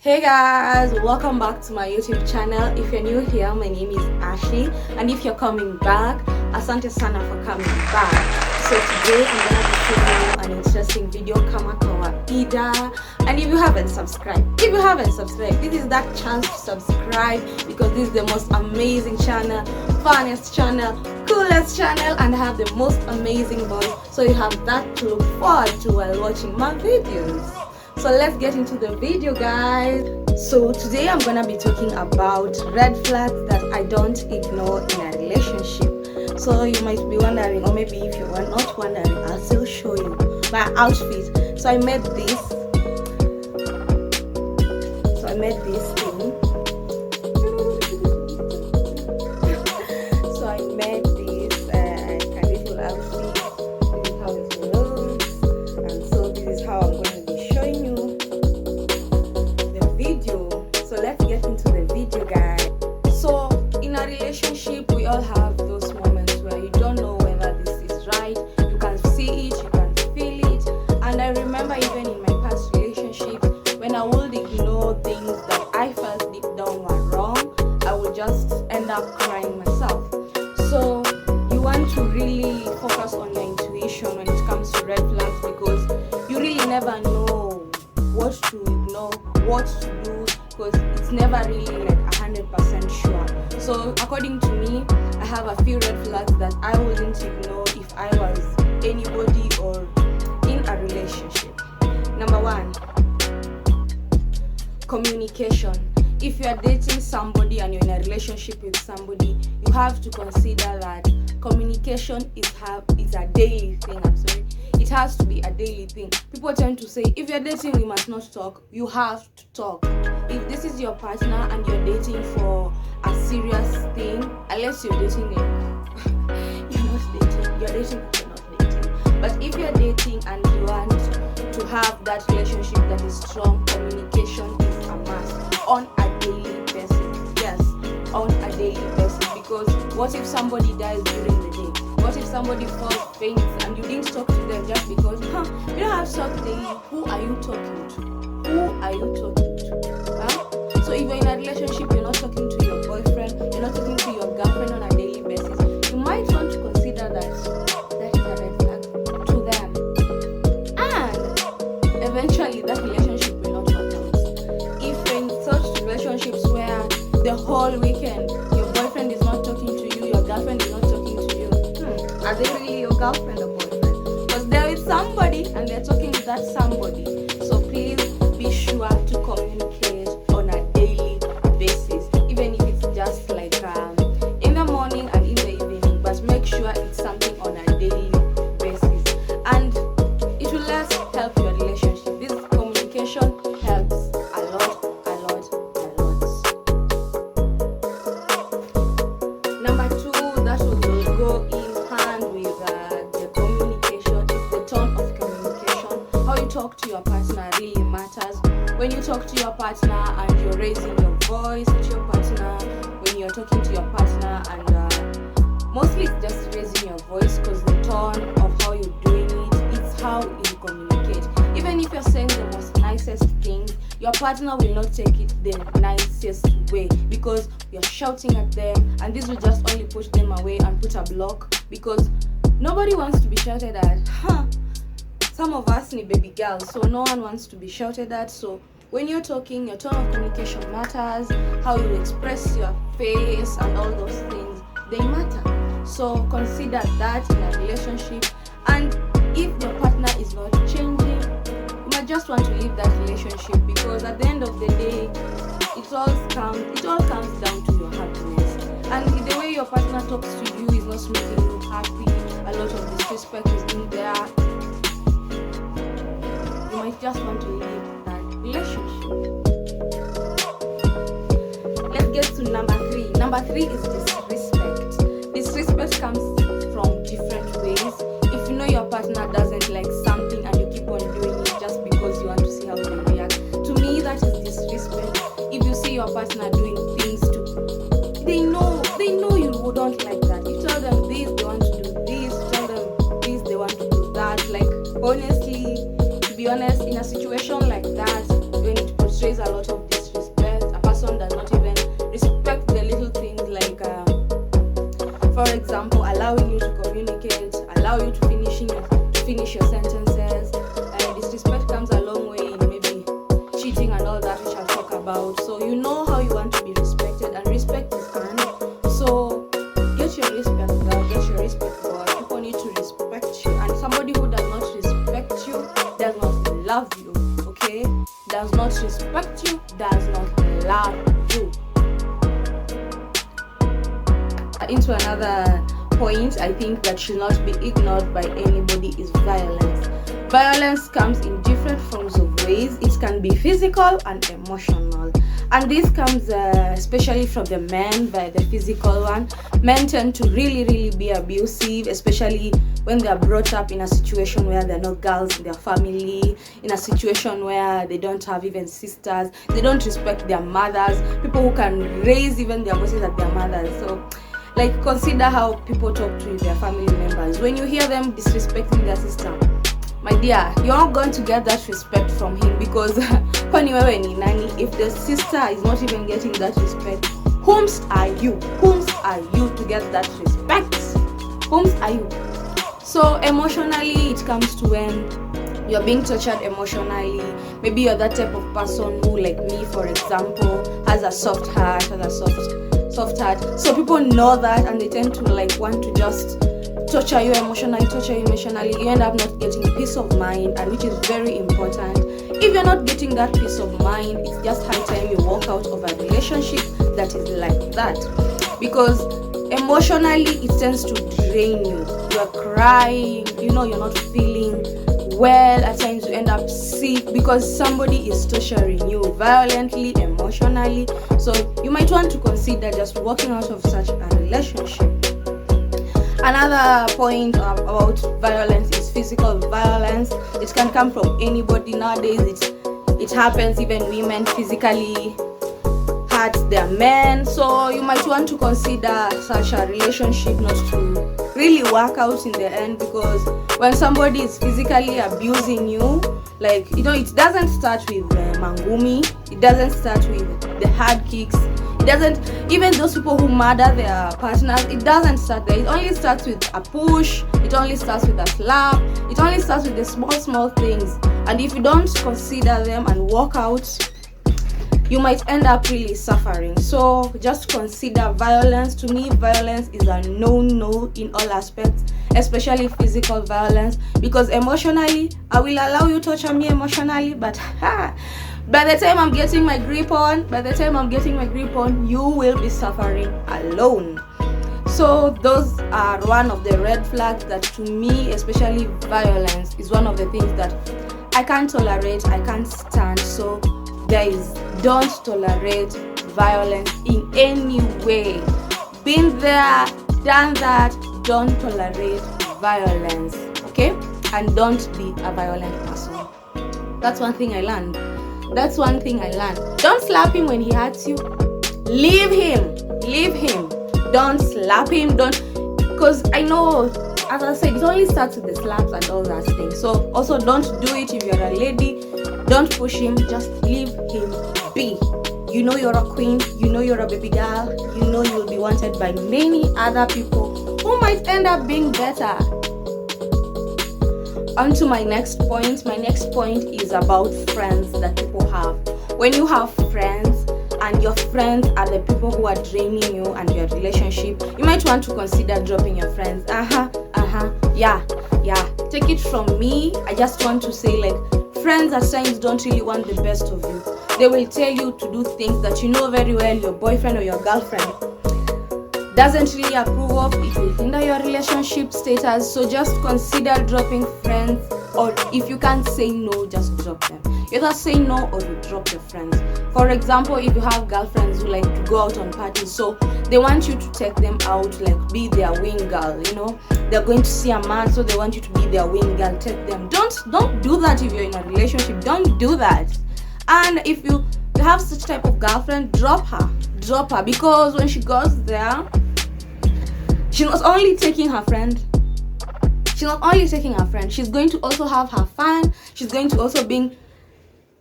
Hey guys, welcome back to my YouTube channel. If you're new here, my name is Ashley, and if you're coming back, asante sana for coming back. So today I'm gonna be showing you an interesting video kama kawaida. And if you haven't subscribed, this is that chance to subscribe, because this is the most amazing channel, funniest channel, coolest channel, and I have the most amazing voice, so you have that to look forward to while watching my videos. So let's get into the video, guys. So today I'm gonna be talking about red flags that I don't ignore in a relationship. So you might be wondering, or maybe if you are not wondering, I'll still show you my outfit. So I made this thing. So I made this kind of little outfit. This is how it looks, and so this is how I'm going to be showing you the video. So let's get into the video, guys. So in a relationship, we all have those moments where you don't know whether this is right. You can see it, you can feel it. And I remember even in my past relationships, when I would ignore things that I felt deep down were wrong, I would just end up crying myself. So you want to really focus on your intuition when it comes to red flags, because you really never know what to ignore, what to do, because it's never really like 100% sure. So according to me, I have a few red flags that I wouldn't ignore if I was anybody or in a relationship. Number 1, communication. If you are dating somebody and you're in a relationship with somebody, you have to consider that communication is a daily thing. It has to be a daily thing. People tend to say, if you're dating, we must not talk. You have to talk. If this is your partner and you're dating for a serious thing, unless you're dating you're dating, but you're not dating. But if you're dating and you want to have that relationship that is strong, communication is a must on a daily basis. Yes, on a daily basis. Because what if somebody dies during the day? What if somebody falls faint and you didn't talk to them just because you don't have to talk daily? Who are you talking to? So if you're in a relationship, you're not talking to your boyfriend, you're not talking to your girlfriend on a daily basis, you might want to consider that is a red flag to them. And eventually that relationship will not work out. If you're in such relationships where the whole weekend your boyfriend is not talking to you, your girlfriend is not talking to you, are they really your girlfriend or boyfriend? Because they're with somebody and they're talking with that somebody. So please be sure to communicate on a daily basis, even if it's just like in the morning and in the evening, but make sure it's something on a daily basis, and it will less help your relationship. This communication helps a lot. Number 2, that will go in hand with the communication, is the tone of communication. How you talk to your partner really matters. When you talk to your partner and you're raising your voice with your partner, when you're talking to your partner, and mostly it's just raising your voice, because the tone of how you're doing it's how you communicate. Even if you're saying the most nicest things, your partner will not take it the nicest way, because you're shouting at them, and this will just only push them away and put a block, because nobody wants to be shouted at. Some of us need baby girls, so no one wants to be shouted at. So when you're talking, your tone of communication matters. How you express your face and all those things, they matter. So consider that in a relationship. And if your partner is not changing, you might just want to leave that relationship, because at the end of the day, it all comes down to your happiness. And the way your partner talks to you is not making you happy, a lot of disrespect is in there, you might just want to leave that relationship. Let's get to number 3. Number 3 is disrespect. Disrespect comes from different ways. If you know your partner doesn't like something and you keep on doing it just because you want to see how they react, to me that is disrespect. If you see your partner doing things they know you wouldn't like that, you tell them this, they want to do this, tell them this, they want to do that. Like, honestly, to be honest, in a situation like that, when it portrays a lot of respecting and all that, which I'll talk about. So you know how you want to be respected, and respect is earned. So get your respect, girl. Get your respect, boy. People need to respect you, and somebody who does not respect you does not love you. Okay? Does not respect you, does not love you. Into another point I think that should not be ignored by anybody is violence. Violence comes in different forms of ways. It can be physical and emotional, and this comes especially from the men. By the physical one, men tend to really be abusive, especially when they are brought up in a situation where there are no girls in their family, in a situation where they don't have even sisters, they don't respect their mothers, people who can raise even their voices at their mothers. So like, consider how people talk to their family members. When you hear them disrespecting their sister, my dear, you're not going to get that respect from him, because kwani wewe ni nani? If the sister is not even getting that respect, whomst are you? Whomst are you to get that respect? Whomst are you? So emotionally, it comes to when you're being tortured emotionally. Maybe you're that type of person who, like me for example, has a soft heart, soft heart. So people know that, and they tend to like want to just torture you emotionally. You end up not getting peace of mind, and which is very important. If you're not getting that peace of mind, it's just high time you walk out of a relationship that is like that, because emotionally it tends to drain you. You're crying, you're not feeling well. At times you end up sick because somebody is torturing you violently, emotionally. So you might want to consider just walking out of such a relationship. Another point about violence is physical violence. It can come from anybody nowadays. It happens, even women physically hurt their men. So you might want to consider such a relationship not to really work out in the end, because when somebody is physically abusing you, like, it doesn't start with mangumi, it doesn't start with the hard kicks, it doesn't, even those people who murder their partners, it doesn't start there. It only starts with a push, it only starts with a slap, it only starts with the small things. And if you don't consider them and walk out, you might end up really suffering. So just consider violence. To me, violence is a no in all aspects, especially physical violence, because emotionally, I will allow you to torture me emotionally, but by the time I'm getting my grip on, you will be suffering alone. So those are one of the red flags that, to me, especially violence, is one of the things that I can't tolerate, I can't stand. So guys, don't tolerate violence in any way. Been there, done that. Don't tolerate violence, okay? And don't be a violent person. That's one thing I learned. Don't slap him when he hurts you. Leave him. Don't slap him. Because I know, as I said, it only starts with the slaps and all that thing. So also don't do it if you're a lady. Don't push him, just leave him be. You're a queen, you're a baby girl, you'll be wanted by many other people who might end up being better. On to my next point. My next point is about friends that people have. When you have friends and your friends are the people who are draining you and your relationship, you might want to consider dropping your friends. Yeah. Take it from me, I just want to say, like, friends at times don't really want the best of you. They will tell you to do things that you know very well your boyfriend or your girlfriend doesn't really approve of. It will hinder your relationship status. So just consider dropping friends, or if you can't say no, just drop them. Either say no or you drop your friends. For example, if you have girlfriends who like to go out on parties, so they want you to take them out, like be their wing girl, they're going to see a man, so they want you to be their wing girl. Take them. Don't do that. If you're in a relationship, don't do that. And if you have such type of girlfriend, drop her, because when she goes there, she's not only taking her friend, she's going to also have her fun. She's going to also be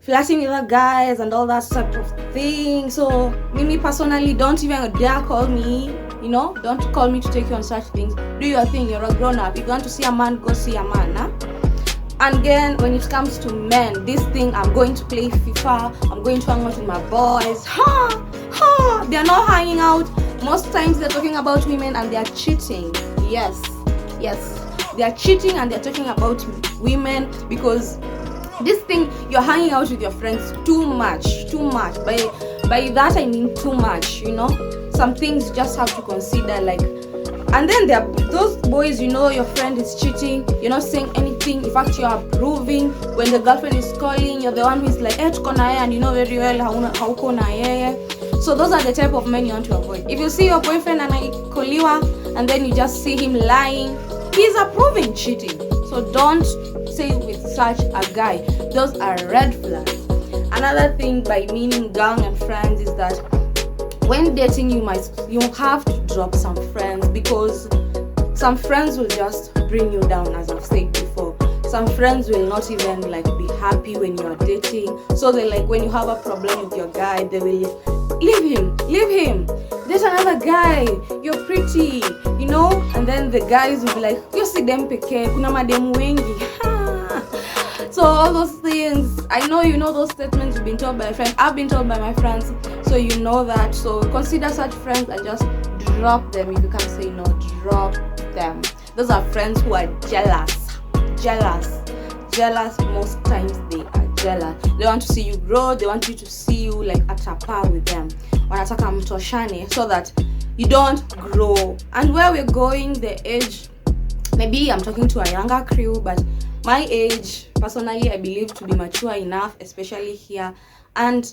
flirting with other guys and all that type of thing. So me personally, don't even dare call me. Don't call me to take you on such things. Do your thing. You're a grown up. If you want to see a man, go see a man. And again, when it comes to men, this thing, I'm going to play FIFA, I'm going to hang out with my boys, they're not hanging out. Most times they're talking about women and they're cheating. Yes, they're cheating and they're talking about women, because this thing, you're hanging out with your friends too much. By that I mean too much, you know. Some things you just have to consider, like. And then there are those boys, you know, your friend is cheating, you're not saying anything. In fact, you're approving. When the girlfriend is calling, you're the one who is like, tuko na yeye, and you know very well hauko na yeye. So those are the type of men you want to avoid. If you see your boyfriend anaikoliwa and then you just see him lying, he's approving cheating. So don't stay with such a guy. Those are red flags. Another thing by meaning gang and friends is that when dating, you have to drop some friends, because some friends will just bring you down, as I've said before. Some friends will not even like be happy when you are dating. So they like, when you have a problem with your guy, they will leave him. There's another guy, you're pretty, you know. And then the guys will be like, you see them peke, kuna mademu wengi. So all those things, I know you know those statements you've been told by a friend. I've been told by my friends, so you know that. So consider such friends and just drop them. If you can't say no, drop them. Those are friends who are jealous. Most times they are jealous. They want to see you grow. They want you to see you like at a par with them. Wanataka mtoshane so that you don't grow. And where we're going, the age, maybe I'm talking to a younger crew, but my age, personally, I believe to be mature enough, especially here. And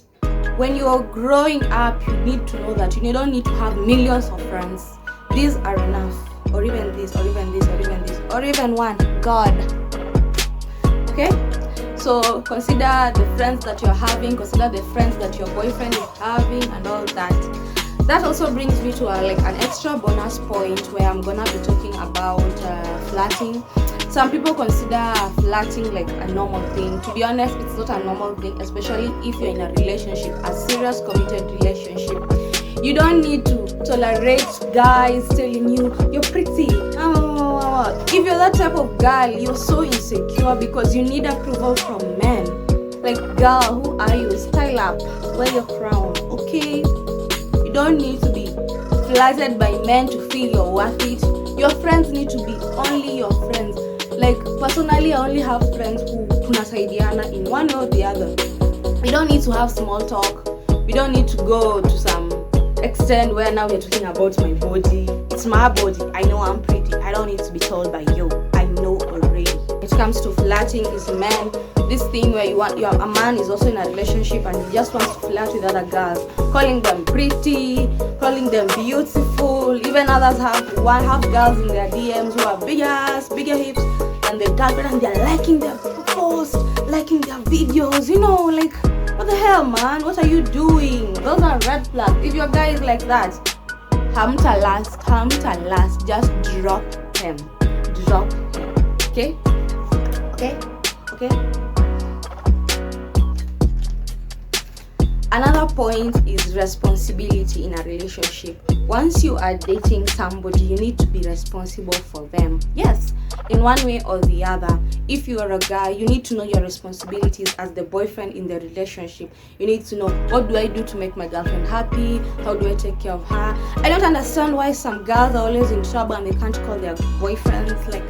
when you're growing up, you need to know that you don't need to have millions of friends. These are enough. Or even this, or even this, or even this, or even one. God. Okay? So consider the friends that you're having, consider the friends that your boyfriend is having, and all that. That also brings me to an extra bonus point where I'm gonna be talking about flirting. Some people consider flirting like a normal thing. To be honest, it's not a normal thing, especially if you're in a relationship, a serious committed relationship. You don't need to tolerate guys telling you you're pretty. If you're that type of girl, you're so insecure because you need approval from men. Like, girl, who are you? Style up, wear your crown, okay? You don't need to be flattered by men to feel you're worth it. Your friends need to be only your friends. Like, personally, I only have friends who tunasaidiana in one way or the other. We don't need to have small talk. We don't need to go to some extent where now we're talking about my body. It's my body. I know I'm pretty. I don't need to be told by you. I know already. When it comes to flirting, is men. This thing where a man is also in a relationship and he just wants to flirt with other girls, calling them pretty, calling them beautiful. Even others have girls in their DMs who are bigger hips than their girlfriend, and they're liking their posts, liking their videos. You know, like, what the hell, man? What are you doing? Those are red flags. If your guy is like that, hamta last. Just drop him. Okay. Another point is responsibility in a relationship. Once you are dating somebody, you need to be responsible for them. Yes, in one way or the other. If you are a guy, you need to know your responsibilities as the boyfriend in the relationship. You need to know, what do I do to make my girlfriend happy? How do I take care of her? I don't understand why some girls are always in trouble and they can't call their boyfriends. Like,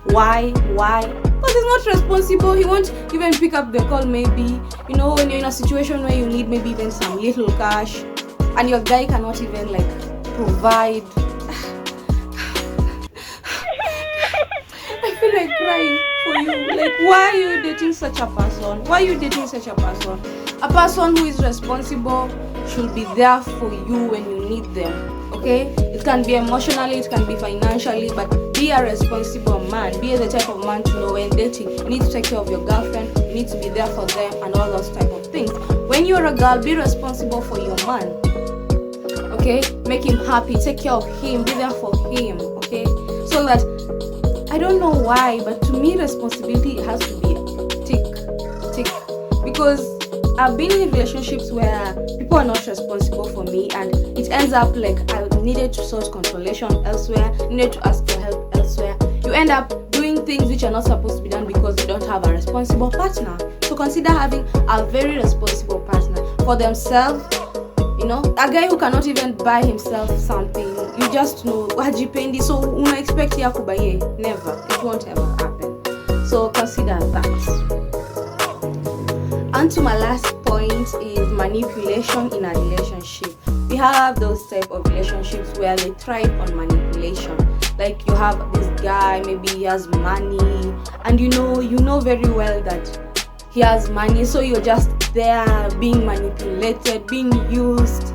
why? Because he's not responsible. He won't even pick up the call. Maybe, you know, when you're in a situation where you need maybe even some little cash and your guy cannot even like provide. I feel like crying for you. Like, why are you dating such a person? A person who is responsible should be there for you when you need them. Okay, it can be emotionally, it can be financially, but be a responsible man. Be the type of man to know when dating, you need to take care of your girlfriend, you need to be there for them, and all those type of things. When you're a girl, be responsible for your man. Okay, make him happy, take care of him, be there for him. Okay, so that, I don't know why, but to me, responsibility has to be tick, because I've been in relationships where people are not responsible for me, and it ends up like I needed to source consolation elsewhere, needed to ask for help elsewhere. You end up doing things which are not supposed to be done because they don't have a responsible partner. So consider having a very responsible partner for themselves. You know, a guy who cannot even buy himself something, you just know hajipendi, so una expect ya kubaye. Never, it won't ever happen. So consider that. And to my last point is manipulation in a relationship. We have those type of relationships where they thrive on manipulation. Like you have this guy, maybe he has money, and you know very well that he has money, so you're just there being manipulated, being used.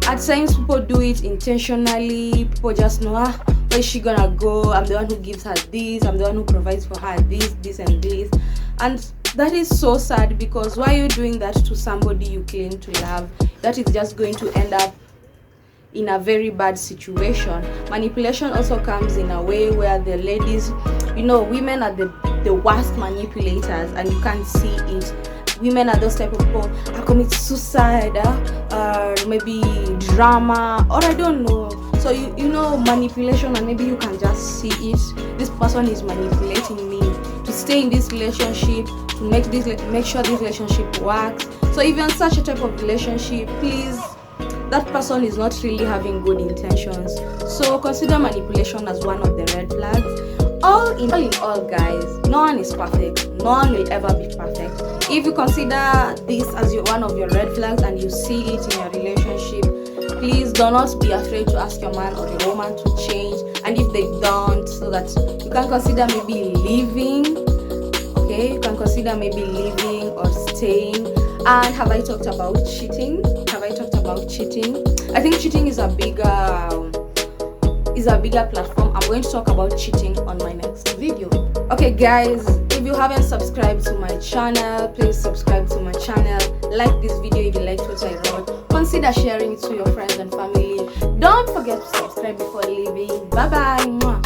At times people do it intentionally. People just know, where is she gonna go? I'm the one who gives her this, I'm the one who provides for her this and this. And that is so sad, because why are you doing that to somebody you claim to love? That is just going to end up in a very bad situation. Manipulation also comes in a way where the ladies, women are the worst manipulators, and you can't see it. Women are those type of people who commit suicide, or maybe drama, or I don't know. So you know manipulation, and maybe you can just see it. This person is manipulating me to stay in this relationship, to make sure this relationship works. So even such a type of relationship, please, that person is not really having good intentions. So consider manipulation as one of the red flags. All in all, guys, no one is perfect. No one will ever be perfect. If you consider this as one of your red flags and you see it in your relationship, please do not be afraid to ask your man or your woman to change. And if they don't, so that you can consider maybe leaving. Okay, you can consider maybe leaving or staying. And have I talked about cheating? I think cheating is a bigger platform. I'm going to talk about cheating on my next video. Okay guys, if you haven't subscribed to my channel, please subscribe to my channel. Like this video if you liked what I wrote. Consider sharing it to your friends and family. Don't forget to subscribe before leaving. Bye bye.